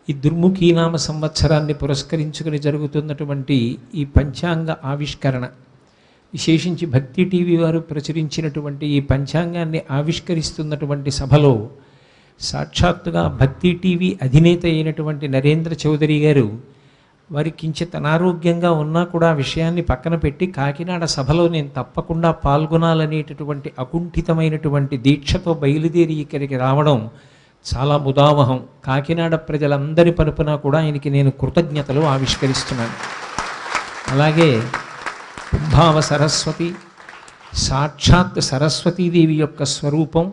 ఈ దుర్ముఖీనామ సంవత్సరాన్ని పురస్కరించుకుని జరుగుతున్నటువంటి ఈ పంచాంగ ఆవిష్కరణ, విశేషించి భక్తి టీవీ వారు ప్రచురించినటువంటి ఈ పంచాంగాన్ని ఆవిష్కరిస్తున్నటువంటి సభలో సాక్షాత్తుగా భక్తి టీవీ అధినేత అయినటువంటి నరేంద్ర చౌదరి గారు వారి కించిత్ అనారోగ్యంగా ఉన్నా కూడా ఆ విషయాన్ని పక్కన పెట్టి కాకినాడ సభలో నేను తప్పకుండా పాల్గొనాలనేటటువంటి అకుంఠితమైనటువంటి దీక్షతో బయలుదేరి ఇక్కడికి రావడం చాలా ముదావహం. కాకినాడ ప్రజలందరి తరపున కూడా ఆయనకి నేను కృతజ్ఞతలు ఆవిష్కరిస్తున్నాను. అలాగే కుంభావ సరస్వతి, సాక్షాత్ సరస్వతీదేవి యొక్క స్వరూపం,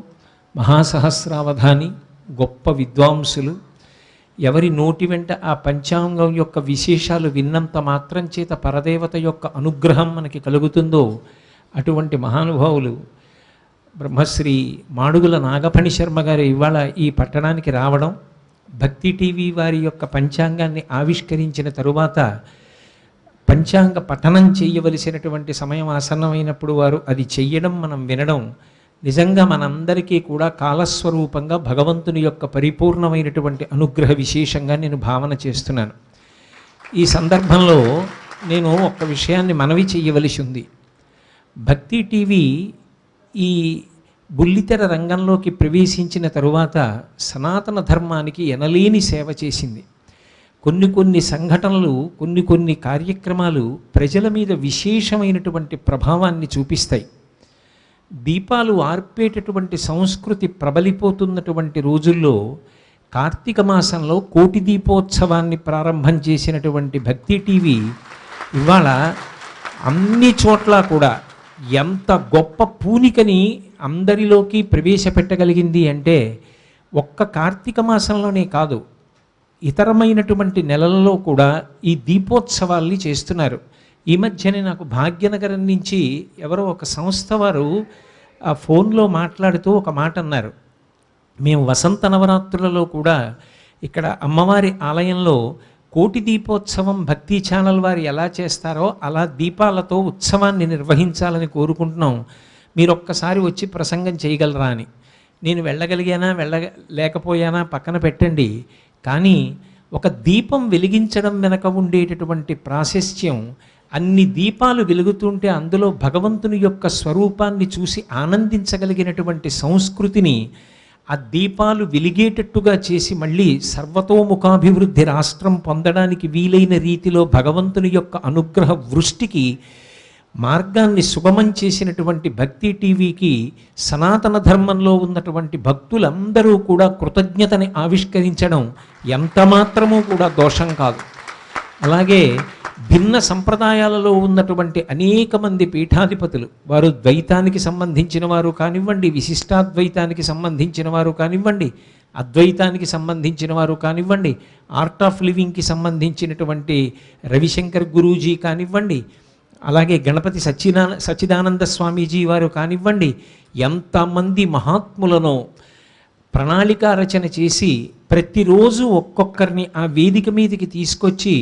మహాసహస్రావధాని, గొప్ప విద్వాంసులు. ఎవరి నోటి వెంట ఆ పంచాంగం యొక్క విశేషాలు విన్నంత మాత్రం చేత పరదేవత యొక్క అనుగ్రహం మనకి కలుగుతుందో అటువంటి మహానుభావులు బ్రహ్మశ్రీ మాడుగుల నాగఫణి శర్మ గారు ఇవాళ ఈ పట్టణానికి రావడం, భక్తి టీవీ వారి యొక్క పంచాంగాన్ని ఆవిష్కరించిన తరువాత పంచాంగ పఠనం చేయవలసినటువంటి సమయం ఆసన్నమైనప్పుడు వారు అది చెయ్యడం, మనం వినడం నిజంగా మనందరికీ కూడా కాలస్వరూపంగా భగవంతుని యొక్క పరిపూర్ణమైనటువంటి అనుగ్రహ విశేషంగా నేను భావన చేస్తున్నాను. ఈ సందర్భంలో నేను ఒక్క విషయాన్ని మనవి చేయవలసి ఉంది. భక్తి టీవీ ఈ బుల్లితెర రంగంలోకి ప్రవేశించిన తరువాత సనాతన ధర్మానికి ఎనలేని సేవ చేసింది. కొన్ని సంఘటనలు, కొన్ని కార్యక్రమాలు ప్రజల మీద విశేషమైనటువంటి ప్రభావాన్ని చూపిస్తాయి. దీపాలు ఆర్పేటటువంటి సంస్కృతి ప్రబలిపోతున్నటువంటి రోజుల్లో కార్తీక మాసంలో కోటి దీపోత్సవాన్ని ప్రారంభం చేసినటువంటి భక్తి టీవీ ఇవాళ అన్ని చోట్ల కూడా ఎంత గొప్ప పూనికని అందరిలోకి ప్రవేశపెట్టగలిగింది అంటే ఒక్క కార్తీక మాసంలోనే కాదు, ఇతరమైనటువంటి నెలలలో కూడా ఈ దీపోత్సవాల్ని చేస్తున్నారు. ఈ మధ్యనే నాకు భాగ్యనగరం నుంచి ఎవరో ఒక సంస్థ వారు ఆ ఫోన్లో మాట్లాడుతూ ఒక మాట అన్నారు. మేము వసంత నవరాత్రులలో కూడా ఇక్కడ అమ్మవారి ఆలయంలో కోటి దీపోత్సవం భక్తి ఛానల్ వారు ఎలా చేస్తారో అలా దీపాలతో ఉత్సవాన్ని నిర్వహించాలని కోరుకుంటున్నాం, మీరు ఒక్కసారి వచ్చి ప్రసంగం చేయగలరా అని. నేను వెళ్ళగలిగానా లేకపోయానా పక్కన పెట్టండి, కానీ ఒక దీపం వెలిగించడం వెనక ఉండేటటువంటి ప్రాశస్త్యం, అన్ని దీపాలు వెలుగుతుంటే అందులో భగవంతుని యొక్క స్వరూపాన్ని చూసి ఆనందించగలిగినటువంటి సంస్కృతిని ఆ దీపాలు వెలిగేటట్టుగా చేసి మళ్ళీ సర్వతోముఖాభివృద్ధి రాష్ట్రం పొందడానికి వీలైన రీతిలో భగవంతుని యొక్క అనుగ్రహ వృష్టికి మార్గాన్ని సుగమం చేసినటువంటి భక్తి టీవీకి సనాతన ధర్మంలో ఉన్నటువంటి భక్తులందరూ కూడా కృతజ్ఞతని ఆవిష్కరించడం ఎంత మాత్రమూ కూడా దోషం కాదు. అలాగే భిన్న సంప్రదాయాలలో ఉన్నటువంటి అనేక మంది పీఠాధిపతులు, వారు ద్వైతానికి సంబంధించిన వారు కానివ్వండి, విశిష్టాద్వైతానికి సంబంధించిన వారు కానివ్వండి, అద్వైతానికి సంబంధించిన వారు కానివ్వండి, ఆర్ట్ ఆఫ్ లివింగ్కి సంబంధించినటువంటి రవిశంకర్ గురూజీ కానివ్వండి, అలాగే గణపతి సచ్చిదానంద స్వామీజీ వారు కానివ్వండి, ఎంతమంది మహాత్ములను ప్రణాళికా రచన చేసి ప్రతిరోజు ఒక్కొక్కరిని ఆ వేదిక మీదకి తీసుకొచ్చి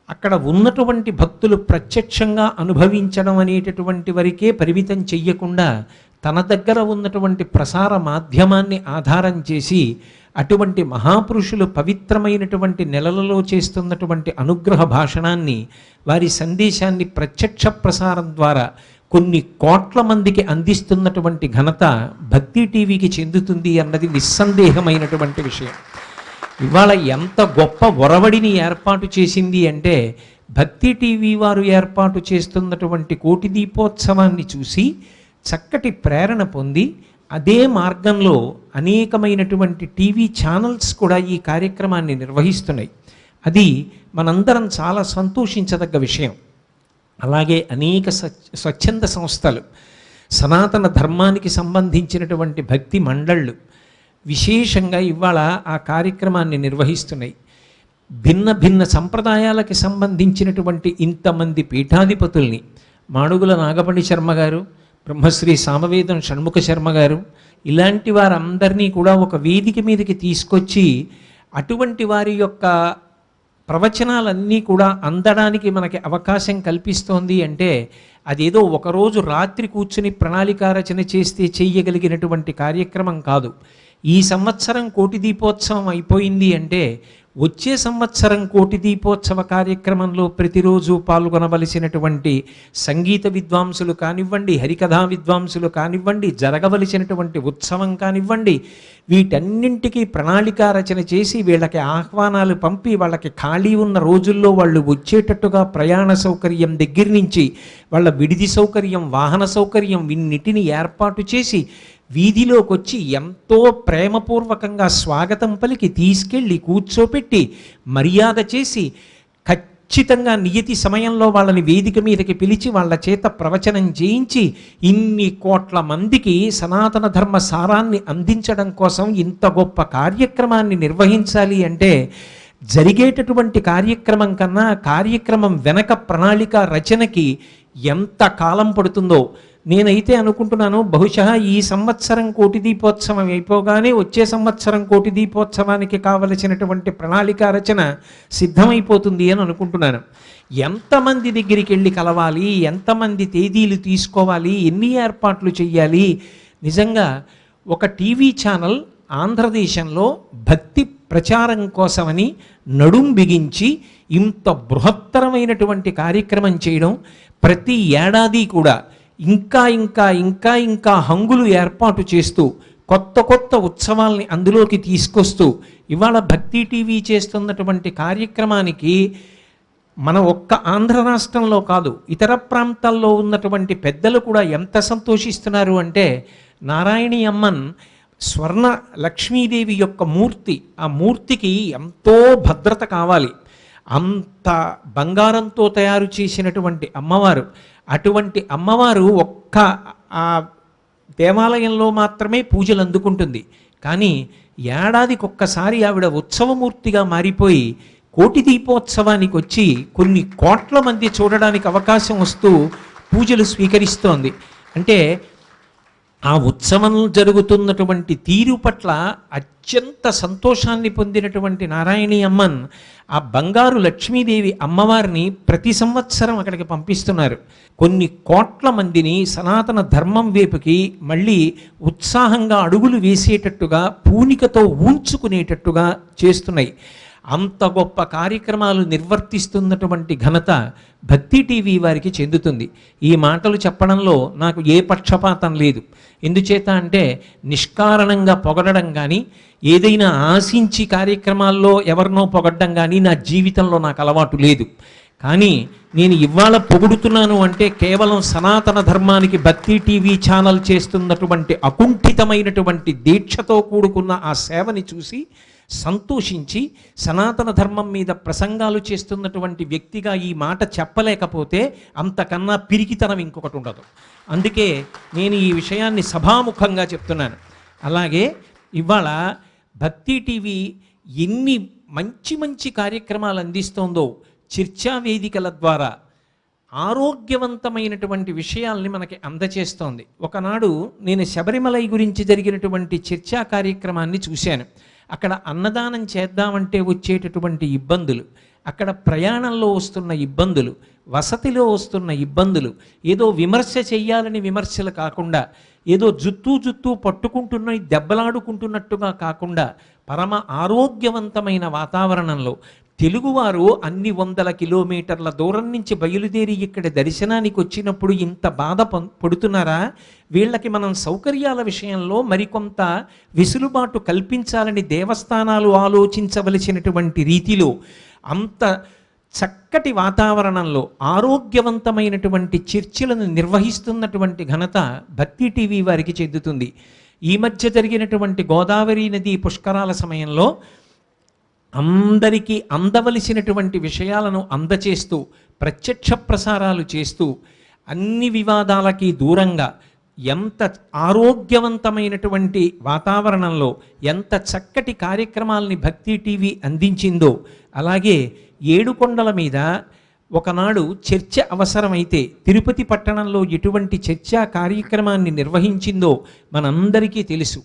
అక్కడ ఉన్నటువంటి భక్తులు ప్రత్యక్షంగా అనుభవించడం అనేటటువంటి వరకే పరిమితం చెయ్యకుండా తన దగ్గర ఉన్నటువంటి ప్రసార మాధ్యమాన్ని ఆధారం చేసి అటువంటి మహాపురుషులు పవిత్రమైనటువంటి నెలలలో చేస్తున్నటువంటి అనుగ్రహ భాషణాన్ని, వారి సందేశాన్ని ప్రత్యక్ష ప్రసారం ద్వారా కొన్ని కోట్ల మందికి అందిస్తున్నటువంటి ఘనత భక్తి టీవీకి చెందుతుంది అన్నది నిస్సందేహమైనటువంటి విషయం. ఇవాళ ఎంత గొప్ప ఒరవడిని ఏర్పాటు చేసింది అంటే భక్తి టీవీ వారు ఏర్పాటు చేస్తున్నటువంటి కోటి దీపోత్సవాన్ని చూసి చక్కటి ప్రేరణ పొంది అదే మార్గంలో అనేకమైనటువంటి టీవీ ఛానల్స్ కూడా ఈ కార్యక్రమాన్ని నిర్వహిస్తున్నాయి. అది మనందరం చాలా సంతోషించదగ్గ విషయం. అలాగే అనేక స్వచ్ఛంద సంస్థలు, సనాతన ధర్మానికి సంబంధించినటువంటి భక్తి మండళ్ళు విశేషంగా ఇవాళ ఆ కార్యక్రమాన్ని నిర్వహిస్తున్నాయి. భిన్న సంప్రదాయాలకి సంబంధించినటువంటి ఇంతమంది పీఠాధిపతుల్ని, మాడుగుల నాగఫణి శర్మ గారు, బ్రహ్మశ్రీ సామవేదం షణ్ముఖ శర్మ గారు, ఇలాంటి వారందరినీ కూడా ఒక వేదిక మీదకి తీసుకొచ్చి అటువంటి వారి యొక్క ప్రవచనాలన్నీ కూడా అందడానికి మనకి అవకాశం కల్పిస్తోంది అంటే అదేదో ఒకరోజు రాత్రి కూర్చుని ప్రణాళికా రచన చేస్తే చెయ్యగలిగినటువంటి కార్యక్రమం కాదు. ఈ సంవత్సరం కోటి దీపోత్సవం అయిపోయింది అంటే వచ్చే సంవత్సరం కోటి దీపోత్సవ కార్యక్రమంలో ప్రతిరోజు పాల్గొనవలసినటువంటి సంగీత విద్వాంసులు కానివ్వండి, హరికథా విద్వాంసులు కానివ్వండి, జరగవలసినటువంటి ఉత్సవం కానివ్వండి, వీటన్నింటికీ ప్రణాళికా రచన చేసి వీళ్ళకి ఆహ్వానాలు పంపి వాళ్ళకి ఖాళీ ఉన్న రోజుల్లో వాళ్ళు వచ్చేటట్టుగా ప్రయాణ సౌకర్యం దగ్గర నుంచి వాళ్ళ విడిది సౌకర్యం, వాహన సౌకర్యం వీన్నిటిని ఏర్పాటు చేసి వీధిలోకి వచ్చి ఎంతో ప్రేమపూర్వకంగా స్వాగతం పలికి తీసుకెళ్ళి కూర్చోపెట్టి మర్యాద చేసి ఖచ్చితంగా నియతి సమయంలో వాళ్ళని వేదిక మీదకి పిలిచి వాళ్ళ చేత ప్రవచనం చేయించి ఇన్ని కోట్ల మందికి సనాతన ధర్మ సారాన్ని అందించడం కోసం ఇంత గొప్ప కార్యక్రమాన్ని నిర్వహించాలి అంటే జరిగేటటువంటి కార్యక్రమం కన్నా కార్యక్రమం వెనక ప్రణాళిక రచనకి ఎంత కాలం పడుతుందో నేనైతే అనుకుంటున్నాను. బహుశా ఈ సంవత్సరం కోటి దీపోత్సవం అయిపోగానే వచ్చే సంవత్సరం కోటి దీపోత్సవానికి కావలసినటువంటి ప్రణాళిక రచన సిద్ధమైపోతుంది అని అనుకుంటున్నాను. ఎంతమంది దగ్గరికి వెళ్ళి కలవాలి, ఎంతమంది తేదీలు తీసుకోవాలి, ఎన్ని ఏర్పాట్లు చెయ్యాలి. నిజంగా ఒక టీవీ ఛానల్ ఆంధ్రదేశంలో భక్తి ప్రచారం కోసమని నడుం బిగించి ఇంత బృహత్తరమైనటువంటి కార్యక్రమం చేయడం, ప్రతి ఏడాది కూడా ఇంకా ఇంకా ఇంకా ఇంకా హంగులు ఏర్పాటు చేస్తూ కొత్త కొత్త ఉత్సవాల్ని అందులోకి తీసుకొస్తూ ఇవాళ భక్తి టీవీ చేస్తున్నటువంటి కార్యక్రమానికి మన ఒక్క ఆంధ్ర రాష్ట్రంలో కాదు ఇతర ప్రాంతాల్లో ఉన్నటువంటి పెద్దలు కూడా ఎంత సంతోషిస్తున్నారు అంటే, నారాయణీ అమ్మన్ స్వర్ణ లక్ష్మీదేవి యొక్క మూర్తి, ఆ మూర్తికి ఎంతో భద్రత కావాలి, అంత బంగారంతో తయారు చేసినటువంటి అమ్మవారు. అటువంటి అమ్మవారు ఒక్క ఆ దేవాలయంలో మాత్రమే పూజలు అందుకుంటుంది. కానీ ఏడాదికి ఒక్కసారి ఆవిడ ఉత్సవమూర్తిగా మారిపోయి కోటి దీపోత్సవానికి వచ్చి కొన్ని కోట్ల మంది చూడడానికి అవకాశం వస్తూ పూజలు స్వీకరిస్తోంది. అంటే ఆ ఉత్సవం జరుగుతున్నటువంటి తీరు పట్ల అత్యంత సంతోషాన్ని పొందినటువంటి నారాయణీ అమ్మన్ ఆ బంగారు లక్ష్మీదేవి అమ్మవారిని ప్రతి సంవత్సరం అక్కడికి పంపిస్తున్నారు. కొన్ని కోట్ల మందిని సనాతన ధర్మం వైపుకి మళ్ళీ ఉత్సాహంగా అడుగులు వేసేటట్టుగా పూనికతో ఊంచుకునేటట్టుగా చేస్తున్నాయి. అంత గొప్ప కార్యక్రమాలు నిర్వర్తిస్తున్నటువంటి ఘనత భక్తి టీవీ వారికి చెందుతుంది. ఈ మాటలు చెప్పడంలో నాకు ఏ పక్షపాతం లేదు. ఎందుచేత అంటే నిష్కారణంగా పొగడడం కానీ, ఏదైనా ఆశించి కార్యక్రమాల్లో ఎవరినో పొగడ్డం కానీ నా జీవితంలో నాకు అలవాటు లేదు. కానీ నేను ఇవాళ పొగుడుతున్నాను అంటే కేవలం సనాతన ధర్మానికి భక్తి టీవీ ఛానల్ చేస్తున్నటువంటి అకుంఠితమైనటువంటి దీక్షతో కూడుకున్న ఆ సేవని చూసి సంతోషించి సనాతన ధర్మం మీద ప్రసంగాలు చేస్తున్నటువంటి వ్యక్తిగా ఈ మాట చెప్పలేకపోతే అంతకన్నా పిరికితనం ఇంకొకటి ఉండదు. అందుకే నేను ఈ విషయాన్ని సభాముఖంగా చెప్తున్నాను. అలాగే ఇవాళ భక్తి టీవీ ఎన్ని మంచి మంచి కార్యక్రమాలు అందిస్తోందో, చర్చా వేదికల ద్వారా ఆరోగ్యవంతమైనటువంటి విషయాల్ని మనకి అందచేస్తోంది. ఒకనాడు నేను శబరిమలై గురించి జరిగినటువంటి చర్చా కార్యక్రమాన్ని చూశాను. అక్కడ అన్నదానం చేద్దామంటే వచ్చేటటువంటి ఇబ్బందులు, అక్కడ ప్రయాణంలో వస్తున్న ఇబ్బందులు, వసతిలో వస్తున్న ఇబ్బందులు, ఏదో విమర్శ చెయ్యాలని విమర్శలు కాకుండా, ఏదో జుత్తు పట్టుకుంటున్న దెబ్బలాడుకుంటున్నట్టుగా కాకుండా పరమ ఆరోగ్యవంతమైన వాతావరణంలో తెలుగువారు అన్ని వందల కిలోమీటర్ల దూరం నుంచి బయలుదేరి ఇక్కడ దర్శనానికి వచ్చినప్పుడు ఇంత బాధ పడుతున్నారా? వీళ్ళకి మనం సౌకర్యాల విషయంలో మరికొంత వెసులుబాటు కల్పించాలని దేవస్థానాలు ఆలోచించవలసినటువంటి రీతిలో అంత చక్కటి వాతావరణంలో ఆరోగ్యవంతమైనటువంటి చర్చలను నిర్వహిస్తున్నటువంటి ఘనత భక్తి టీవీ వారికి చెందుతుంది. ఈ మధ్య జరిగినటువంటి గోదావరి నది పుష్కరాల సమయంలో అందరికీ అందవలసినటువంటి విషయాలను అందచేస్తూ ప్రత్యక్ష ప్రసారాలు చేస్తూ అన్ని వివాదాలకి దూరంగా ఎంత ఆరోగ్యవంతమైనటువంటి వాతావరణంలో ఎంత చక్కటి కార్యక్రమాలని భక్తి టీవీ అందించిందో, అలాగే ఏడుకొండల మీద ఒకనాడు చర్చ అవసరమైతే తిరుపతి పట్టణంలో ఎటువంటి చర్చా కార్యక్రమాన్ని నిర్వహించిందో మనందరికీ తెలుసు.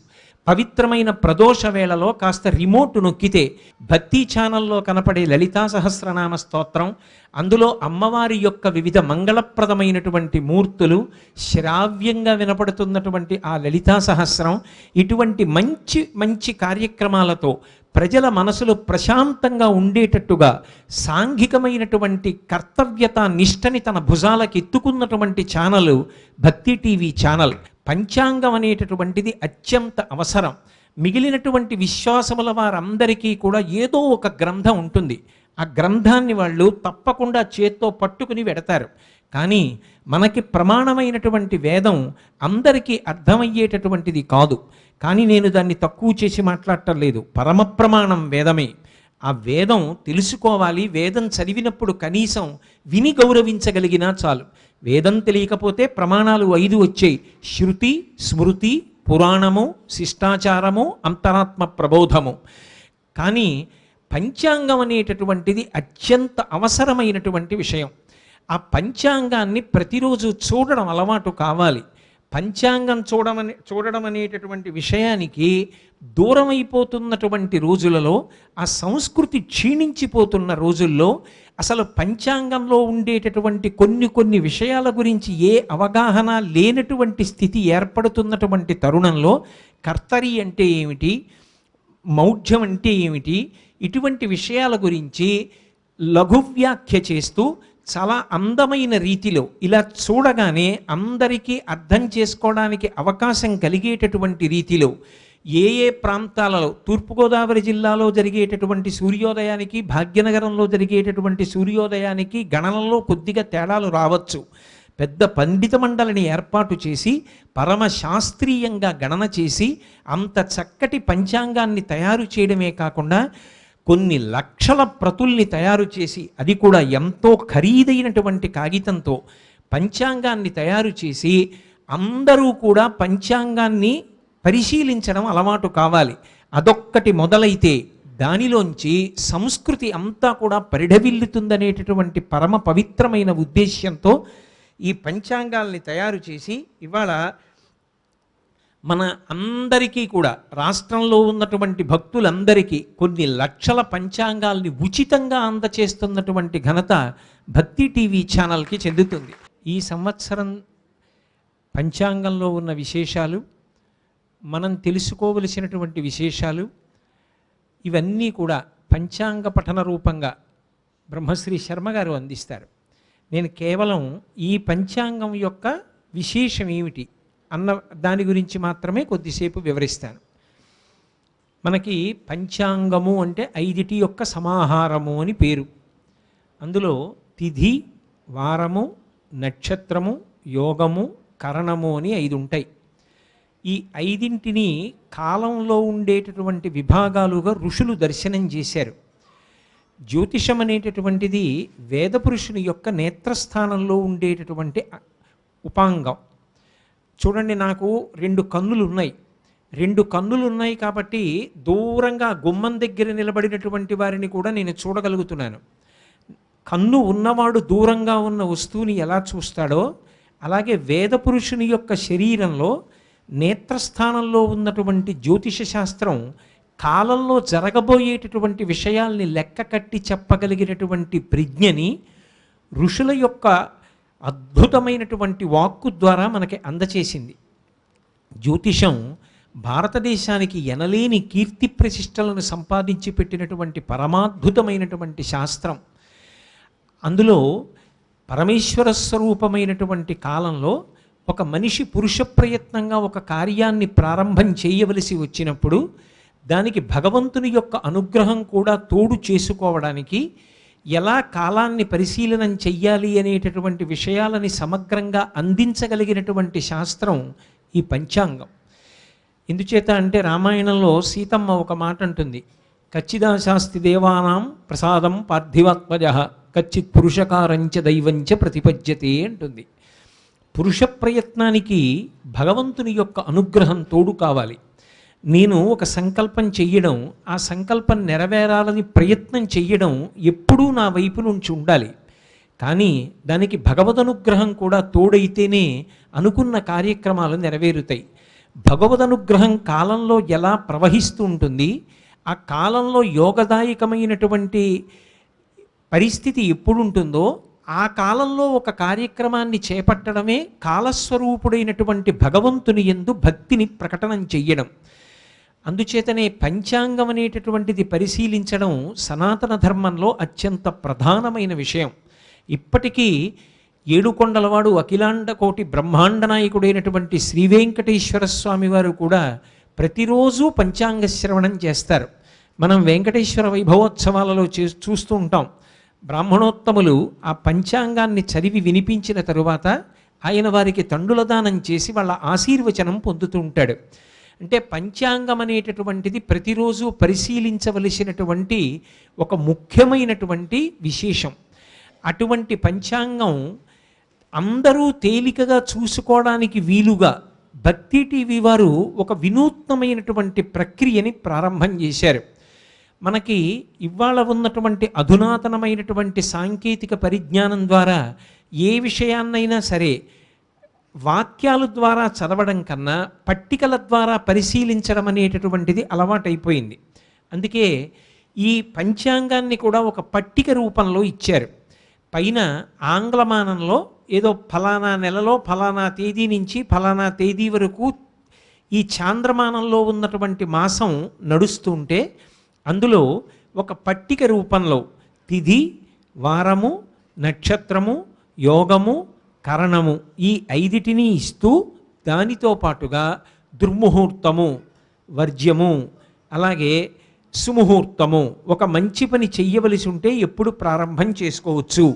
పవిత్రమైన ప్రదోష వేళలో కాస్త రిమోట్ నొక్కితే భక్తి ఛానల్లో కనపడే లలితా సహస్రనామ స్తోత్రం, అందులో అమ్మవారి యొక్క వివిధ మంగళప్రదమైనటువంటి మూర్తులు, శ్రావ్యంగా వినపడుతున్నటువంటి ఆ లలితా సహస్రం, ఇటువంటి మంచి మంచి కార్యక్రమాలతో ప్రజల మనసులు ప్రశాంతంగా ఉండేటట్టుగా సాంఘికమైనటువంటి కర్తవ్యత నిష్టని తన భుజాలకు ఎత్తుకున్నటువంటి ఛానల్ భక్తి టీవీ ఛానల్. పంచాంగం అనేటటువంటిది అత్యంత అవసరం. మిగిలినటువంటి విశ్వాసముల వారందరికీ కూడా ఏదో ఒక గ్రంథం ఉంటుంది. ఆ గ్రంథాన్ని వాళ్ళు తప్పకుండా చేత్తో పట్టుకుని వెడతారు. కానీ మనకి ప్రమాణమైనటువంటి వేదం అందరికీ అర్థమయ్యేటటువంటిది కాదు. కానీ నేను దాన్ని తక్కువ చేసి మాట్లాడటం లేదు. పరమ ప్రమాణం వేదమే. ఆ వేదం తెలుసుకోవాలి. వేదం చదివినప్పుడు కనీసం విని గౌరవించగలిగినా చాలు. వేదం తెలియకపోతే ప్రమాణాలు 5 వచ్చాయి: శృతి, స్మృతి, పురాణము, శిష్టాచారము, అంతరాత్మ ప్రబోధము. కానీ పంచాంగం అనేటటువంటిది అత్యంత అవసరమైనటువంటి విషయం. ఆ పంచాంగాన్ని ప్రతిరోజు చూడడం అలవాటు కావాలి. పంచాంగం చూడడం అనేటటువంటి విషయానికి దూరం అయిపోతున్నటువంటి రోజులలో, ఆ సంస్కృతి క్షీణించిపోతున్న రోజుల్లో అసలు పంచాంగంలో ఉండేటటువంటి కొన్ని విషయాల గురించి ఏ అవగాహన లేనటువంటి స్థితి ఏర్పడుతున్నటువంటి తరుణంలో కర్తరి అంటే ఏమిటి, మౌఢ్యం అంటే ఏమిటి, ఇటువంటి విషయాల గురించి లఘువ్యాఖ్య చేస్తూ చాలా అందమైన రీతిలో ఇలా చూడగానే అందరికీ అర్థం చేసుకోవడానికి అవకాశం కలిగేటటువంటి రీతిలో ఏ ప్రాంతాలలో, తూర్పుగోదావరి జిల్లాలో జరిగేటటువంటి సూర్యోదయానికి, భాగ్యనగరంలో జరిగేటటువంటి సూర్యోదయానికి గణనలో కొద్దిగా తేడాలు రావచ్చు. పెద్ద పండిత మండలిని ఏర్పాటు చేసి పరమ శాస్త్రీయంగా గణన చేసి అంత చక్కటి పంచాంగాన్ని తయారు చేయడమే కాకుండా కొన్ని లక్షల ప్రతుల్ని తయారు చేసి, అది కూడా ఎంతో ఖరీదైనటువంటి కాగితంతో పంచాంగాన్ని తయారు చేసి అందరూ కూడా పంచాంగాన్ని పరిశీలించడం అలవాటు కావాలి. అదొక్కటి మొదలైతే దానిలోంచి సంస్కృతి అంతా కూడా పరిఢవిల్లుతుందనేటటువంటి పరమ పవిత్రమైన ఉద్దేశ్యంతో ఈ పంచాంగాల్ని తయారు చేసి ఇవాళ మన అందరికీ కూడా, రాష్ట్రంలో ఉన్నటువంటి భక్తులందరికీ కొన్ని లక్షల పంచాంగాల్ని ఉచితంగా అందచేస్తున్నటువంటి ఘనత భక్తి టీవీ ఛానల్కి చెందుతుంది. ఈ సంవత్సరం పంచాంగంలో ఉన్న విశేషాలు, మనం తెలుసుకోవలసినటువంటి విశేషాలు, ఇవన్నీ కూడా పంచాంగ పఠన రూపంగా బ్రహ్మశ్రీ శర్మ గారు అందిస్తారు. నేను కేవలం ఈ పంచాంగం యొక్క విశేషం ఏమిటి అన్న దాని గురించి మాత్రమే కొద్దిసేపు వివరిస్తాను. మనకి పంచాంగము అంటే 5 యొక్క సమాహారము అని పేరు. అందులో తిథి, వారము, నక్షత్రము, యోగము, కరణము అని 5 ఉంటాయి. ఈ 5 కాలంలో ఉండేటటువంటి విభాగాలుగా ఋషులు దర్శనం చేశారు. జ్యోతిషం అనేటటువంటిది వేదపురుషుని యొక్క నేత్రస్థానంలో ఉండేటటువంటి ఉపాంగం. చూడండి, నాకు 2 కన్నులు ఉన్నాయి. 2 కన్నులు ఉన్నాయి కాబట్టి దూరంగా గుమ్మం దగ్గర నిలబడినటువంటి వారిని కూడా నేను చూడగలుగుతున్నాను. కన్ను ఉన్నవాడు దూరంగా ఉన్న వస్తువుని ఎలా చూస్తాడో అలాగే వేదపురుషుని యొక్క శరీరంలో నేత్రస్థానంలో ఉన్నటువంటి జ్యోతిష శాస్త్రం కాలంలో జరగబోయేటటువంటి విషయాల్ని లెక్క కట్టి చెప్పగలిగినటువంటి ప్రజ్ఞని ఋషుల యొక్క అద్భుతమైనటువంటి వాక్కు ద్వారా మనకి అందచేసింది. జ్యోతిషం భారతదేశానికి ఎనలేని కీర్తి ప్రతిష్టలను సంపాదించి పెట్టినటువంటి పరమాద్భుతమైనటువంటి శాస్త్రం. అందులో పరమేశ్వర స్వరూపమైనటువంటి కాలంలో ఒక మనిషి పురుష ప్రయత్నంగా ఒక కార్యాన్ని ప్రారంభం చేయవలసి వచ్చినప్పుడు దానికి భగవంతుని యొక్క అనుగ్రహం కూడా తోడు చేసుకోవడానికి ఎలా కాలాన్ని పరిశీలనం చెయ్యాలి అనేటటువంటి విషయాలని సమగ్రంగా అందించగలిగినటువంటి శాస్త్రం ఈ పంచాంగం. ఎందుచేత అంటే రామాయణంలో సీతమ్మ ఒక మాట అంటుంది, కచ్చిదా శాస్తి దేవానాం ప్రసాదం పార్థివాత్మజ కచ్చిత్ పురుషకారంచ దైవంచ ప్రతిపద్యతే అంటుంది. పురుష ప్రయత్నానికి భగవంతుని యొక్క అనుగ్రహం తోడు కావాలి. నేను ఒక సంకల్పం చెయ్యడం, ఆ సంకల్పం నెరవేరాలని ప్రయత్నం చెయ్యడం ఎప్పుడూ నా వైపు నుంచి ఉండాలి. కానీ దానికి భగవదనుగ్రహం కూడా తోడైతేనే అనుకున్న కార్యక్రమాలు నెరవేరుతాయి. భగవదనుగ్రహం కాలంలో ఎలా ప్రవహిస్తూ ఉంటుంది, ఆ కాలంలో యోగదాయకమైనటువంటి పరిస్థితి ఎప్పుడు ఉంటుందో ఆ కాలంలో ఒక కార్యక్రమాన్ని చేపట్టడమే కాలస్వరూపుడైనటువంటి భగవంతుని యందు భక్తిని ప్రకటనం చెయ్యడం. అందుచేతనే పంచాంగం అనేటటువంటిది పరిశీలించడం సనాతన ధర్మంలో అత్యంత ప్రధానమైన విషయం. ఇప్పటికీ ఏడుకొండలవాడు అఖిలాండ కోటి బ్రహ్మాండ నాయకుడైనటువంటి శ్రీ వెంకటేశ్వర స్వామి వారు కూడా ప్రతిరోజు పంచాంగ శ్రవణం చేస్తారు. మనం వెంకటేశ్వర వైభవోత్సవాలలో చూస్తూ ఉంటాం. బ్రాహ్మణోత్తములు ఆ పంచాంగాన్ని చదివి వినిపించిన తరువాత ఆయన వారికి తండుల దానం చేసి వాళ్ళ ఆశీర్వచనం పొందుతూ ఉంటాడు. అంటే పంచాంగం అనేటటువంటిది ప్రతిరోజు పరిశీలించవలసినటువంటి ఒక ముఖ్యమైనటువంటి విశేషం. అటువంటి పంచాంగం అందరూ తేలికగా చూసుకోవడానికి వీలుగా భక్తి టీవీ వారు ఒక వినూత్నమైనటువంటి ప్రక్రియని ప్రారంభం చేశారు. మనకి ఇవాళ ఉన్నటువంటి అధునాతనమైనటువంటి సాంకేతిక పరిజ్ఞానం ద్వారా ఏ విషయాన్నైనా సరే వాక్యాల ద్వారా చదవడం కన్నా పట్టికల ద్వారా పరిశీలించడం అనేటటువంటిది అలవాటైపోయింది. అందుకే ఈ పంచాంగాన్ని కూడా ఒక పట్టిక రూపంలో ఇచ్చారు. పైన ఆంగ్లమానంలో ఏదో ఫలానా నెలలో ఫలానా తేదీ నుంచి ఫలానా తేదీ వరకు ఈ చాంద్రమానంలో ఉన్నటువంటి మాసం నడుస్తుంటే అందులో ఒక పట్టిక రూపంలో తిథి, వారము, నక్షత్రము, యోగము, కరణము ఈ ఐదిటిని ఇస్తూ దానితో పాటుగా దుర్ముహూర్తము, వర్జ్యము, అలాగే సుముహూర్తము, ఒక మంచి పని చెయ్యవలసి ఉంటే ఎప్పుడు ప్రారంభం చేసుకోవచ్చు,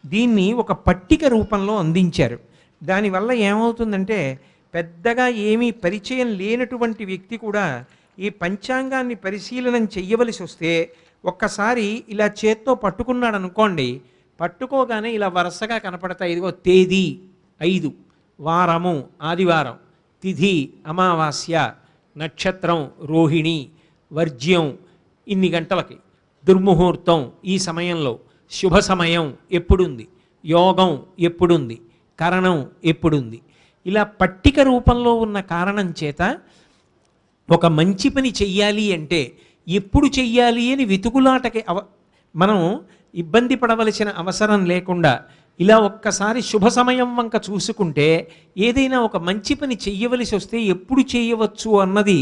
దీన్ని ఒక పట్టిక రూపంలో అందించారు. దానివల్ల ఏమవుతుందంటే పెద్దగా ఏమీ పరిచయం లేనటువంటి వ్యక్తి కూడా ఈ పంచాంగాన్ని పరిశీలనం చెయ్యవలసి వస్తే ఒక్కసారి ఇలా చేత్తో పట్టుకున్నాడు అనుకోండి, పట్టుకోగానే ఇలా వరుసగా కనపడతాయి. ఇదిగో తేదీ 5, వారము ఆదివారం, తిథి అమావాస్య, నక్షత్రం రోహిణి, వర్జ్యం ఇన్ని గంటలకి, దుర్ముహూర్తం ఈ సమయంలో, శుభ సమయం ఎప్పుడుంది, యోగం ఎప్పుడుంది, కరణం ఎప్పుడుంది. ఇలా పట్టిక రూపంలో ఉన్న కారణం చేత ఒక మంచి పని చెయ్యాలి అంటే ఎప్పుడు చెయ్యాలి అని వెతుకులాటకి మనం ఇబ్బంది పడవలసిన అవసరం లేకుండా ఇలా ఒక్కసారి శుభ సమయం వంక చూసుకుంటే ఏదైనా ఒక మంచి పని చెయ్యవలసి వస్తే ఎప్పుడు చేయవచ్చు అన్నది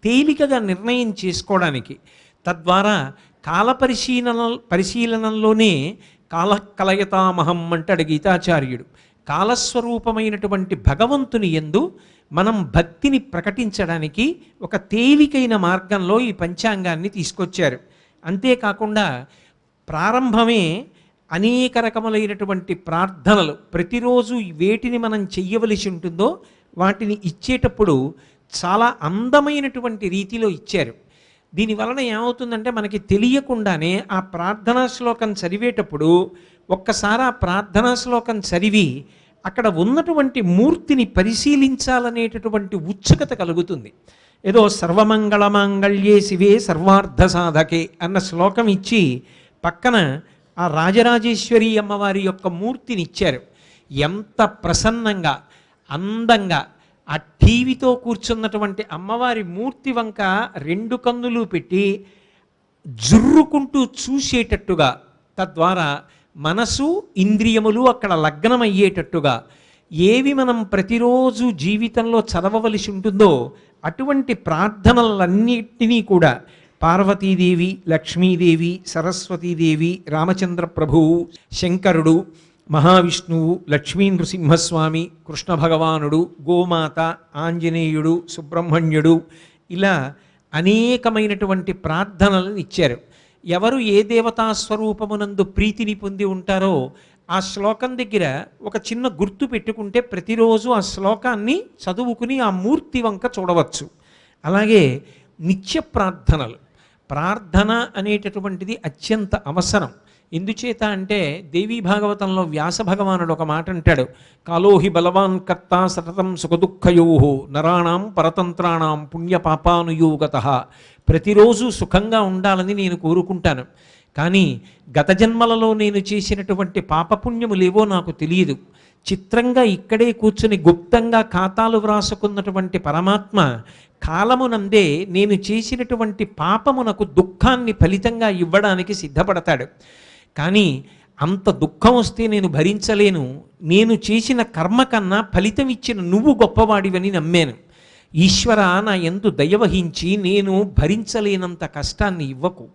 తేలికగా నిర్ణయం చేసుకోవడానికి, తద్వారా కాల పరిశీలనంలోనే కాల కలయతామహం అంటాడు గీతాచార్యుడు. కాలస్వరూపమైనటువంటి భగవంతుని యందు మనం భక్తిని ప్రకటించడానికి ఒక తేలికైన మార్గంలో ఈ పంచాంగాన్ని తీసుకొచ్చారు. అంతేకాకుండా ప్రారంభమే అనేక రకములైనటువంటి ప్రార్థనలు, ప్రతిరోజు వేటిని మనం చెయ్యవలసి ఉంటుందో వాటిని ఇచ్చేటప్పుడు చాలా అందమైనటువంటి రీతిలో ఇచ్చారు. దీనివలన ఏమవుతుందంటే మనకి తెలియకుండానే ఆ ప్రార్థనా శ్లోకం చదివేటప్పుడు ఒక్కసారి ఆ ప్రార్థనా శ్లోకం చదివి అక్కడ ఉన్నటువంటి మూర్తిని పరిశీలించాలనేటటువంటి ఉత్సుకత కలుగుతుంది. ఏదో సర్వమంగళమాంగళ్యే శివే సర్వార్థ సాధకే అన్న శ్లోకం ఇచ్చి పక్కన ఆ రాజరాజేశ్వరి అమ్మవారి యొక్క మూర్తిని ఇచ్చారు. ఎంత ప్రసన్నంగా అందంగా ఆ టీవీతో కూర్చున్నటువంటి అమ్మవారి మూర్తి వంక 2 కన్నులు పెట్టి జుర్రుకుంటూ చూసేటట్టుగా, తద్వారా మనసు ఇంద్రియములు అక్కడ లగ్నమయ్యేటట్టుగా ఏవి మనం ప్రతిరోజు జీవితంలో చదవవలసి ఉంటుందో అటువంటి ప్రార్థనలన్నిటినీ కూడా పార్వతీదేవి, లక్ష్మీదేవి, సరస్వతీదేవి, రామచంద్ర ప్రభువు, శంకరుడు, మహావిష్ణువు, లక్ష్మీ నృసింహస్వామి, కృష్ణ భగవానుడు, గోమాత, ఆంజనేయుడు, సుబ్రహ్మణ్యుడు, ఇలా అనేకమైనటువంటి ప్రార్థనలను ఇచ్చారు. ఎవరు ఏ దేవతా స్వరూపమునందు ప్రీతిని పొంది ఉంటారో ఆ శ్లోకం దగ్గర ఒక చిన్న గుర్తు పెట్టుకుంటే ప్రతిరోజు ఆ శ్లోకాన్ని చదువుకుని ఆ మూర్తి వంక చూడవచ్చు. అలాగే నిత్య ప్రార్థనలు, ప్రార్థన అనేటటువంటిది అత్యంత అవసరం. ఎందుచేత అంటే దేవీ భాగవతంలో వ్యాస భగవానుడు ఒక మాట అంటాడు, కాలోహి బలవాన్ కర్త సతతం సుఖదుఃఖయో నరాణం పరతంత్రాణం పుణ్యపాపానుయోగత. ప్రతిరోజు సుఖంగా ఉండాలని నేను కోరుకుంటాను, కానీ గత జన్మలలో నేను చేసినటువంటి పాపపుణ్యములేవో నాకు తెలియదు. చిత్రంగా ఇక్కడే కూర్చుని గుప్తంగా ఖాతాలు వ్రాసుకున్నటువంటి పరమాత్మ కాలమునందే నేను చేసినటువంటి పాపమునకు దుఃఖాన్ని ఫలితంగా ఇవ్వడానికి సిద్ధపడతాడు. కానీ అంత దుఃఖం వస్తే నేను భరించలేను, నేను చేసిన కర్మ కన్నా ఫలితం ఇచ్చిన నువ్వు గొప్పవాడివని నమ్మాను. ఈశ్వర, నా యందు దయవహించి నేను భరించలేనంత కష్టాన్ని ఇవ్వకు.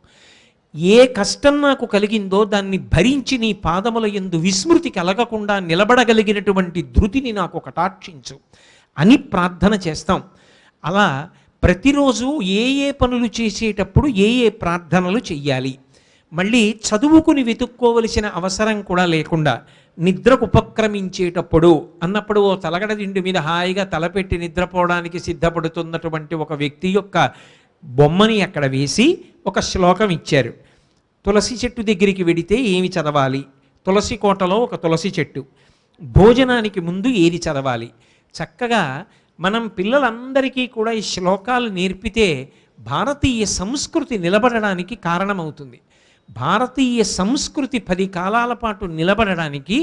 ఏ కష్టం నాకు కలిగిందో దాన్ని భరించి నీ పాదముల యందు విస్మృతి కలగకుండా నిలబడగలిగినటువంటి ధృతిని నాకు కటాక్షించు అని ప్రార్థన చేస్తాం. అలా ప్రతిరోజు ఏ ఏ పనులు చేసేటప్పుడు ఏ ఏ ప్రార్థనలు చెయ్యాలి, మళ్ళీ చదువుకుని వెతుక్కోవలసిన అవసరం కూడా లేకుండా నిద్రకు ఉపక్రమించేటప్పుడు అన్నప్పుడు ఓ తలగడ దిండు మీద హాయిగా తలపెట్టి నిద్రపోవడానికి సిద్ధపడుతున్నటువంటి ఒక వ్యక్తి యొక్క బొమ్మని అక్కడ వేసి ఒక శ్లోకం ఇచ్చారు. తులసి చెట్టు దగ్గరికి వెడితే ఏమి చదవాలి, తులసి కోటలో ఒక తులసి చెట్టు, భోజనానికి ముందు ఏది చదవాలి. చక్కగా మనం పిల్లలందరికీ కూడా ఈ శ్లోకాలు నేర్పితే భారతీయ సంస్కృతి నిలబడడానికి కారణమవుతుంది. భారతీయ సంస్కృతి 10 కాలాల పాటు నిలబడడానికి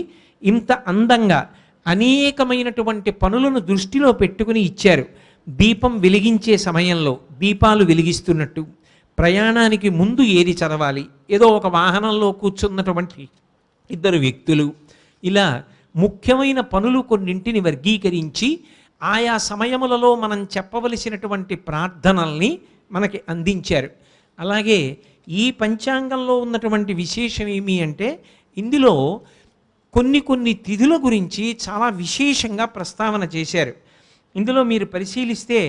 ఇంత అందంగా అనేకమైనటువంటి పనులను దృష్టిలో పెట్టుకుని ఇచ్చారు. దీపం వెలిగించే సమయంలో దీపాలు వెలిగిస్తున్నట్టు, ప్రయాణానికి ముందు ఏది చదవాలి, ఏదో ఒక వాహనంలో కూర్చున్నటువంటి 2 వ్యక్తులు, ఇలా ముఖ్యమైన పనులు కొన్నింటిని వర్గీకరించి ఆయా సమయములలో మనం చెప్పవలసినటువంటి ప్రార్థనల్ని మనకి అందించారు. అలాగే ఈ పంచాంగంలో ఉన్నటువంటి విశేషం ఏమి అంటే ఇందులో కొన్ని తిథుల గురించి చాలా విశేషంగా ప్రస్తావన చేశారు. ఇందులో మీరు పరిశీలిస్తే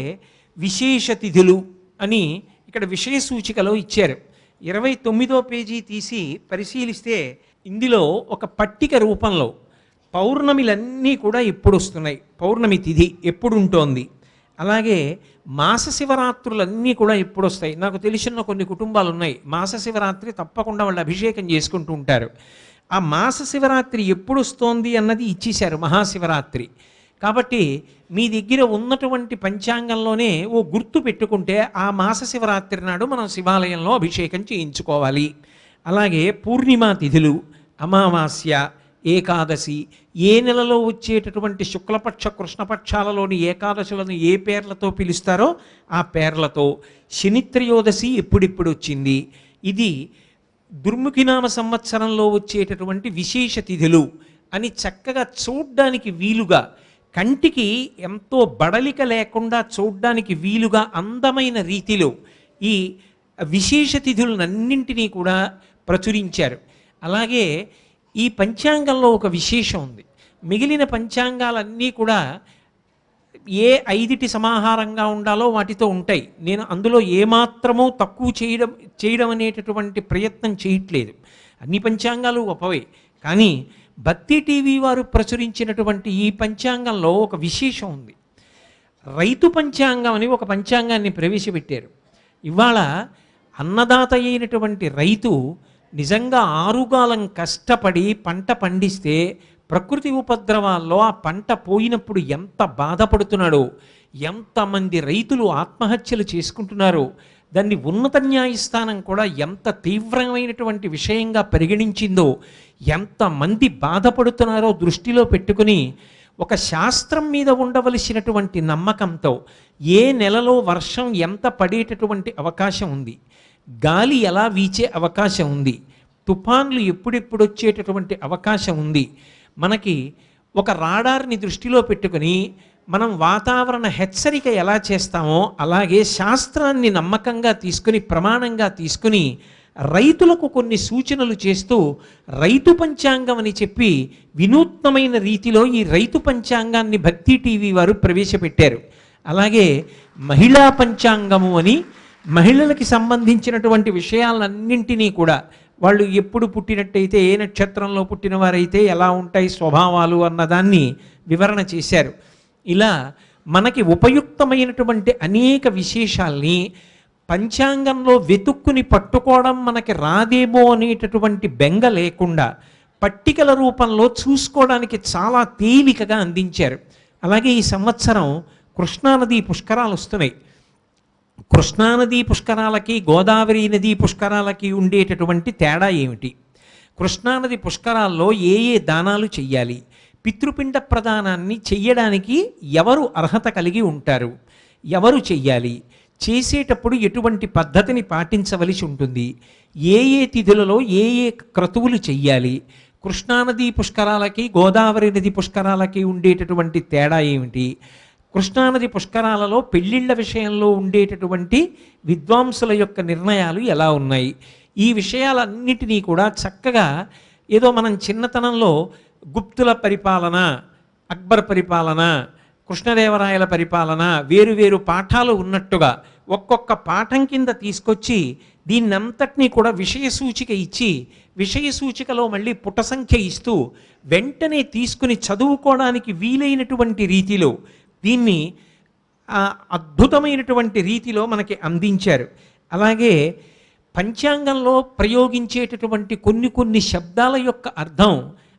విశేష తిథులు అని ఇక్కడ విషయ సూచికలో ఇచ్చారు. 29వ పేజీ తీసి పరిశీలిస్తే ఇందులో ఒక పట్టిక రూపంలో పౌర్ణమిలన్నీ కూడా ఎప్పుడు వస్తున్నాయి, పౌర్ణమి తిథి ఎప్పుడు ఉంటోంది, అలాగే మాస శివరాత్రులన్నీ కూడా ఎప్పుడు వస్తాయి. నాకు తెలిసిన కొన్ని కుటుంబాలు ఉన్నాయి, మాస శివరాత్రి తప్పకుండా వాళ్ళు అభిషేకం చేసుకుంటూ ఉంటారు. ఆ మాస శివరాత్రి ఎప్పుడు వస్తోంది అన్నది ఇచ్చేశారు, మహాశివరాత్రి. కాబట్టి మీ దగ్గర ఉన్నటువంటి పంచాంగంలోనే ఓ గుర్తు పెట్టుకుంటే ఆ మాస శివరాత్రి నాడు మనం శివాలయంలో అభిషేకం చేయించుకోవాలి. అలాగే పూర్ణిమా తిథులు, అమావాస్య, ఏకాదశి, ఏ నెలలో వచ్చేటటువంటి శుక్లపక్ష కృష్ణపక్షాలలోని ఏకాదశులను ఏ పేర్లతో పిలుస్తారో ఆ పేర్లతో, శనిత్రయోదశి ఎప్పుడెప్పుడు వచ్చింది, ఇది దుర్ముఖినామ సంవత్సరంలో వచ్చేటటువంటి విశేష తిథులు అని చక్కగా చూడ్డానికి వీలుగా, కంటికి ఎంతో బడలిక లేకుండా చూడ్డానికి వీలుగా అందమైన రీతిలో ఈ విశేష తిథులన్నింటినీ కూడా ప్రచురించారు. అలాగే ఈ పంచాంగంలో ఒక విశేషం ఉంది. మిగిలిన పంచాంగాలన్నీ కూడా ఏ 5టి సమాహారంగా ఉండాలో వాటితో ఉంటాయి. నేను అందులో ఏమాత్రమూ తక్కువ చేయడం అనేటటువంటి ప్రయత్నం చేయట్లేదు. అన్ని పంచాంగాలు గొప్పవే. కానీ భక్తి టీవీ వారు ప్రచురించినటువంటి ఈ పంచాంగంలో ఒక విశేషం ఉంది. రైతు పంచాంగం అని ఒక పంచాంగాన్ని ప్రవేశపెట్టారు. ఇవాళ అన్నదాత అయినటువంటి రైతు నిజంగా ఆరుగాలం కష్టపడి పంట పండిస్తే ప్రకృతి ఉపద్రవాల్లో ఆ పంట పోయినప్పుడు ఎంత బాధపడుతున్నాడో, ఎంతమంది రైతులు ఆత్మహత్యలు చేసుకుంటున్నారో, దాన్ని ఉన్నత న్యాయస్థానం కూడా ఎంత తీవ్రమైనటువంటి విషయంగా పరిగణించిందో, ఎంతమంది బాధపడుతున్నారో దృష్టిలో పెట్టుకుని ఒక శాస్త్రం మీద ఉండవలసినటువంటి నమ్మకంతో ఏ నెలలో వర్షం ఎంత పడేటటువంటి అవకాశం ఉంది, గాలి ఎలా వీచే అవకాశం ఉంది, తుఫాన్లు ఎప్పుడెప్పుడు వచ్చేటటువంటి అవకాశం ఉంది, మనకి ఒక రాడార్ని దృష్టిలో పెట్టుకుని మనం వాతావరణ హెచ్చరిక ఎలా చేస్తామో అలాగే శాస్త్రాన్ని నమ్మకంగా తీసుకుని ప్రమాణంగా తీసుకుని రైతులకు కొన్ని సూచనలు చేస్తూ రైతు పంచాంగం అని చెప్పి వినూత్నమైన రీతిలో ఈ రైతు పంచాంగాన్ని భక్తి టీవీ వారు ప్రవేశపెట్టారు. అలాగే మహిళా పంచాంగము అని మహిళలకి సంబంధించినటువంటి విషయాలన్నింటినీ కూడా వాళ్ళు ఎప్పుడు పుట్టినట్టయితే, ఏ నక్షత్రంలో పుట్టిన వారైతే ఎలా ఉంటాయి స్వభావాలు అన్నదాన్ని వివరణ చేశారు. ఇలా మనకి ఉపయుక్తమైనటువంటి అనేక విశేషాల్ని పంచాంగంలో వెతుక్కుని పట్టుకోవడం మనకి రాదేమో అనేటటువంటి బెంగ లేకుండా పట్టికల రూపంలో చూసుకోవడానికి చాలా తేలికగా అందించారు. అలాగే ఈ సంవత్సరం కృష్ణానదీ పుష్కరాలు వస్తున్నాయి. కృష్ణానదీ పుష్కరాలకి గోదావరి నదీ పుష్కరాలకి ఉండేటటువంటి తేడా ఏమిటి, కృష్ణానది పుష్కరాల్లో ఏ ఏ దానాలు చెయ్యాలి, పితృపిండ ప్రదానాన్ని చెయ్యడానికి ఎవరు అర్హత కలిగి ఉంటారు, ఎవరు చెయ్యాలి, చేసేటప్పుడు ఎటువంటి పద్ధతిని పాటించవలసి ఉంటుంది, ఏ ఏ తిథులలో ఏ ఏ క్రతువులు చెయ్యాలి, కృష్ణానది పుష్కరాలకి గోదావరి నది పుష్కరాలకి ఉండేటటువంటి తేడా ఏమిటి, కృష్ణానది పుష్కరాలలో పెళ్ళిళ్ళ విషయంలో ఉండేటటువంటి విద్వాంసుల యొక్క నిర్ణయాలు ఎలా ఉన్నాయి, ఈ విషయాలన్నిటినీ కూడా చక్కగా ఏదో మనం చిన్నతనంలో గుప్తుల పరిపాలన, అక్బర్ పరిపాలన, కృష్ణదేవరాయల పరిపాలన వేరు పాఠాలు ఉన్నట్టుగా ఒక్కొక్క పాఠం కింద తీసుకొచ్చి దీన్నంతటినీ కూడా విషయ సూచిక ఇచ్చి విషయ సూచికలో మళ్ళీ పుట సంఖ్య ఇస్తూ వెంటనే తీసుకుని చదువుకోవడానికి వీలైనటువంటి రీతిలో దీన్ని అద్భుతమైనటువంటి రీతిలో మనకి అందించారు. అలాగే పంచాంగంలో ప్రయోగించేటటువంటి కొన్ని శబ్దాల యొక్క అర్థం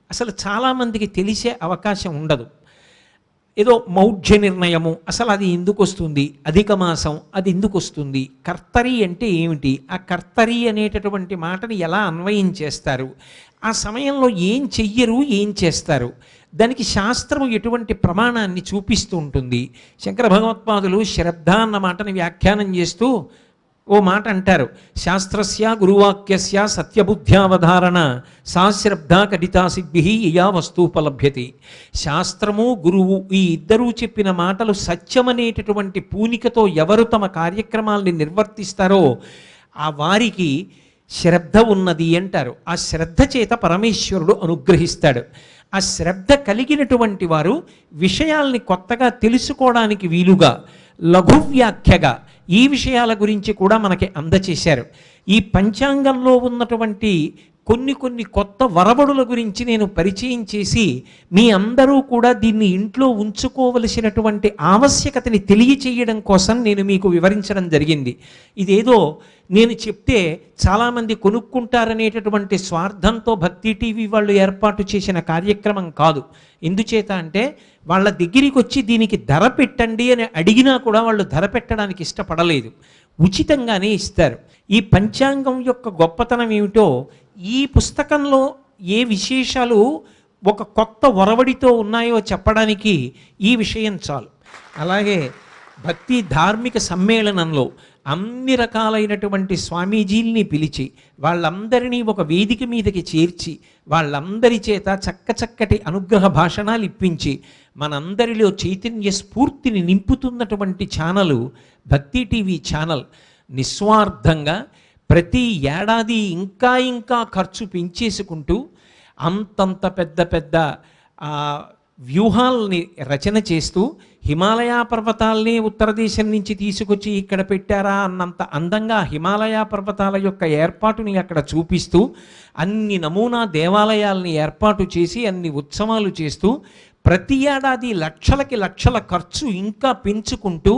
అసలు చాలామందికి తెలిసే అవకాశం ఉండదు. ఏదో మౌఢ్య నిర్ణయము అసలు అది ఎందుకు వస్తుంది, అధిక మాసం అది ఎందుకు వస్తుంది, కర్తరి అంటే ఏమిటి, ఆ కర్తరి అనేటటువంటి మాటని ఎలా అన్వయం చేస్తారు, ఆ సమయంలో ఏం చెయ్యరు ఏం చేస్తారు, దానికి శాస్త్రము ఎటువంటి ప్రమాణాన్ని చూపిస్తూ ఉంటుంది. శంకర భగవత్పాదులు శ్రద్ధ అన్న మాటని వ్యాఖ్యానం చేస్తూ ఓ మాట అంటారు, శాస్త్రస్య గురువాక్యస్య సత్యబుద్ధ్యావధారణ సా శ్రద్ధ కడితా సిద్భి యయా వస్తూపలభ్యతి. శాస్త్రము గురువు ఈ ఇద్దరూ చెప్పిన మాటలు సత్యమనేటటువంటి పూనికతో ఎవరు తమ కార్యక్రమాల్ని నిర్వర్తిస్తారో ఆ వారికి శ్రద్ధ ఉన్నది అంటారు. ఆ శ్రద్ధ చేత పరమేశ్వరుడు అనుగ్రహిస్తాడు. ఆ శ్రద్ధ కలిగినటువంటి వారు విషయాల్ని కొత్తగా తెలుసుకోవడానికి వీలుగా లఘు వ్యాఖ్యగా ఈ విషయాల గురించి కూడా మనకి అందచేశారు. ఈ పంచాంగంలో ఉన్నటువంటి కొన్ని కొత్త వరబడుల గురించి నేను పరిచయం చేసి మీ అందరూ కూడా దీన్ని ఇంట్లో ఉంచుకోవలసినటువంటి ఆవశ్యకతని తెలియచేయడం కోసం నేను మీకు వివరించడం జరిగింది. ఇదేదో నేను చెప్తే చాలామంది కొనుక్కుంటారనేటటువంటి స్వార్థంతో భక్తి టీవీ వాళ్ళు ఏర్పాటు చేసిన కార్యక్రమం కాదు. ఎందుచేత అంటే వాళ్ళ దగ్గరికి వచ్చి దీనికి ధర పెట్టండి అని అడిగినా కూడా వాళ్ళు ధర పెట్టడానికి ఇష్టపడలేదు, ఉచితంగానే ఇస్తారు. ఈ పంచాంగం యొక్క గొప్పతనం ఏమిటో ఈ పుస్తకంలో ఏ విశేషాలు ఒక కొత్త ఒరవడితో ఉన్నాయో చెప్పడానికి ఈ విషయం చాలు. అలాగే భక్తి ధార్మిక సమ్మేళనంలో అన్ని రకాలైనటువంటి స్వామీజీల్ని పిలిచి వాళ్ళందరినీ ఒక వేదిక మీదకి చేర్చి వాళ్ళందరి చేత చక్కటి అనుగ్రహ భాషణాలు ఇప్పించి మనందరిలో చైతన్య స్ఫూర్తిని నింపుతున్నటువంటి ఛానలు భక్తి టీవీ ఛానల్. నిస్వార్థంగా ప్రతి ఏడాది ఇంకా ఖర్చు పెంచేసుకుంటూ అంతంత పెద్ద వ్యూహాల్ని రచన చేస్తూ హిమాలయ పర్వతాల్ని ఉత్తర దేశం నుంచి తీసుకొచ్చి ఇక్కడ పెట్టారా అన్నంత అందంగా హిమాలయ పర్వతాల యొక్క ఏర్పాటుని అక్కడ చూపిస్తూ అన్ని నమూనా దేవాలయాల్ని ఏర్పాటు చేసి అన్ని ఉత్సవాలు చేస్తూ ప్రతి ఏడాది లక్షల ఖర్చు ఇంకా పెంచుకుంటూ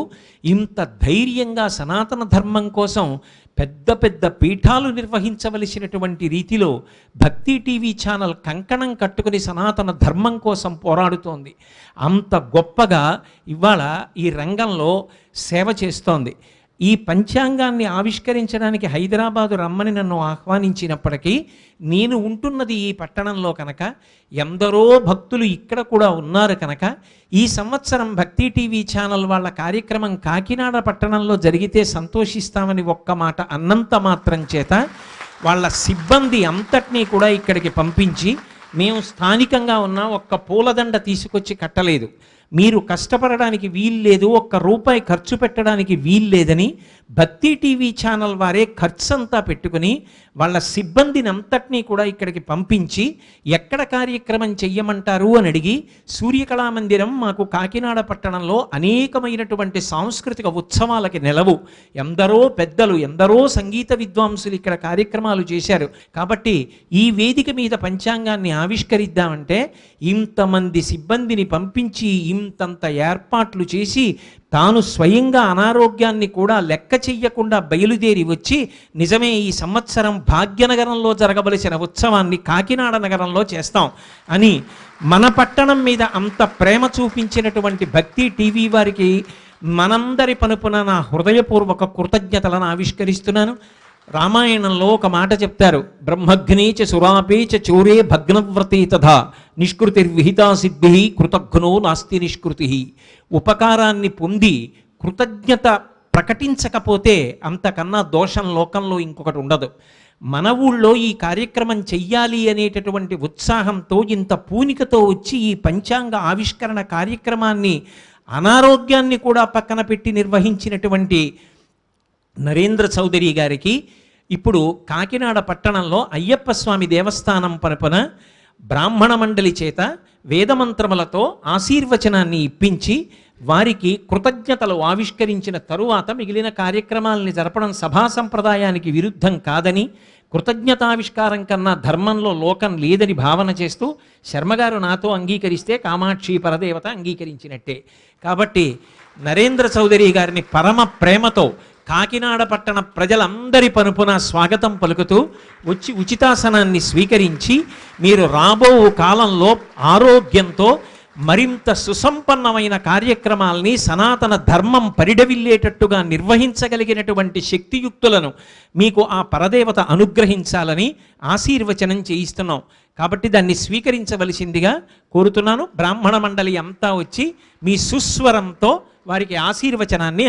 ఇంత ధైర్యంగా సనాతన ధర్మం కోసం పెద్ద పీఠాలు నిర్వహించవలసినటువంటి రీతిలో భక్తి టీవీ ఛానల్ కంకణం కట్టుకుని సనాతన ధర్మం కోసం పోరాడుతోంది. అంత గొప్పగా ఇవాళ ఈ రంగంలో సేవ చేస్తోంది. ఈ పంచాంగాన్ని ఆవిష్కరించడానికి హైదరాబాదు రమ్మని నన్ను ఆహ్వానించినప్పటికీ నేను ఉంటున్నది ఈ పట్టణంలో కనుక ఎందరో భక్తులు ఇక్కడ కూడా ఉన్నారు కనుక ఈ సంవత్సరం భక్తి టీవీ ఛానల్ వాళ్ళ కార్యక్రమం కాకినాడ పట్టణంలో జరిగితే సంతోషిస్తామని ఒక్క మాట అన్నంత మాత్రం చేత వాళ్ళ సిబ్బంది అంతటినీ కూడా ఇక్కడికి పంపించి మేము స్థానికంగా ఉన్న ఒక్క పూలదండ తీసుకొచ్చి కట్టలేదు, మీరు కష్టపడడానికి వీల్లేదు, ఒక్క రూపాయి ఖర్చు పెట్టడానికి వీల్లేదని భక్తి టీవీ ఛానల్ వారే ఖర్చంతా పెట్టుకుని వాళ్ళ సిబ్బందిని అంతటినీ కూడా ఇక్కడికి పంపించి ఎక్కడ కార్యక్రమం చెయ్యమంటారు అని అడిగి సూర్యకళామందిరం మాకు కాకినాడ పట్టణంలో అనేకమైనటువంటి సాంస్కృతిక ఉత్సవాలకి నెలవు. ఎందరో పెద్దలు ఎందరో సంగీత విద్వాంసులు ఇక్కడ కార్యక్రమాలు చేశారు. కాబట్టి ఈ వేదిక మీద పంచాంగాన్ని ఆవిష్కరిద్దామంటే ఇంతమంది సిబ్బందిని పంపించి ఇంతంత ఏర్పాట్లు చేసి తాను స్వయంగా అనారోగ్యాన్ని కూడా లెక్క చెయ్యకుండా బయలుదేరి వచ్చి నిజమే ఈ సంవత్సరం భాగ్యనగరంలో జరగవలసిన ఉత్సవాన్ని కాకినాడ నగరంలో చేస్తాం అని మన పట్టణం మీద అంత ప్రేమ చూపించినటువంటి భక్తి టీవీ వారికి మనందరి పనుపున నా హృదయపూర్వక కృతజ్ఞతలను ఆవిష్కరిస్తున్నాను. రామాయణంలో ఒక మాట చెప్తారు, బ్రహ్మగ్నేచ సురాపేచ చోరే భగ్నవ్రతే తథా నిష్కృతిర్విహితా సిద్ధి కృతఘ్నో నాస్తి నిష్కృతి. ఉపకారాన్ని పొంది కృతజ్ఞత ప్రకటించకపోతే అంతకన్నా దోషం లోకంలో ఇంకొకటి ఉండదు. మన ఊళ్ళో ఈ కార్యక్రమం చెయ్యాలి అనేటటువంటి ఉత్సాహంతో ఇంత పూనికతో వచ్చి ఈ పంచాంగ ఆవిష్కరణ కార్యక్రమాన్ని అనారోగ్యాన్ని కూడా పక్కన పెట్టి నిర్వహించినటువంటి నరేంద్ర చౌదరి గారికి ఇప్పుడు కాకినాడ పట్టణంలో అయ్యప్ప స్వామి దేవస్థానం పరపున బ్రాహ్మణ మండలి చేత వేదమంత్రములతో ఆశీర్వచనాన్ని ఇప్పించి వారికి కృతజ్ఞతలు ఆవిష్కరించిన తరువాత మిగిలిన కార్యక్రమాలని జరపడం సభా సంప్రదాయానికి విరుద్ధం కాదని, కృతజ్ఞతావిష్కారం కన్నా ధర్మంలో లోకం లేదని భావన చేస్తూ శర్మగారు నాతో అంగీకరిస్తే కామాక్షి పరదేవత అంగీకరించినట్టే. కాబట్టి నరేంద్ర చౌదరి గారిని పరమ ప్రేమతో కాకినాడ పట్టణ ప్రజలందరి పనుపున స్వాగతం పలుకుతూ వచ్చి ఉచితాసనాన్ని స్వీకరించి మీరు రాబో కాలంలో ఆరోగ్యంతో మరింత సుసంపన్నమైన కార్యక్రమాల్ని సనాతన ధర్మం పరిడవిల్లేటట్టుగా నిర్వహించగలిగినటువంటి శక్తియుక్తులను మీకు ఆ పరదేవత అనుగ్రహించాలని ఆశీర్వచనం చేయిస్తున్నాం. కాబట్టి దాన్ని స్వీకరించవలసిందిగా కోరుతున్నాను. బ్రాహ్మణ మండలి అంతా వచ్చి మీ సుస్వరంతో వారికి ఆశీర్వచనాన్ని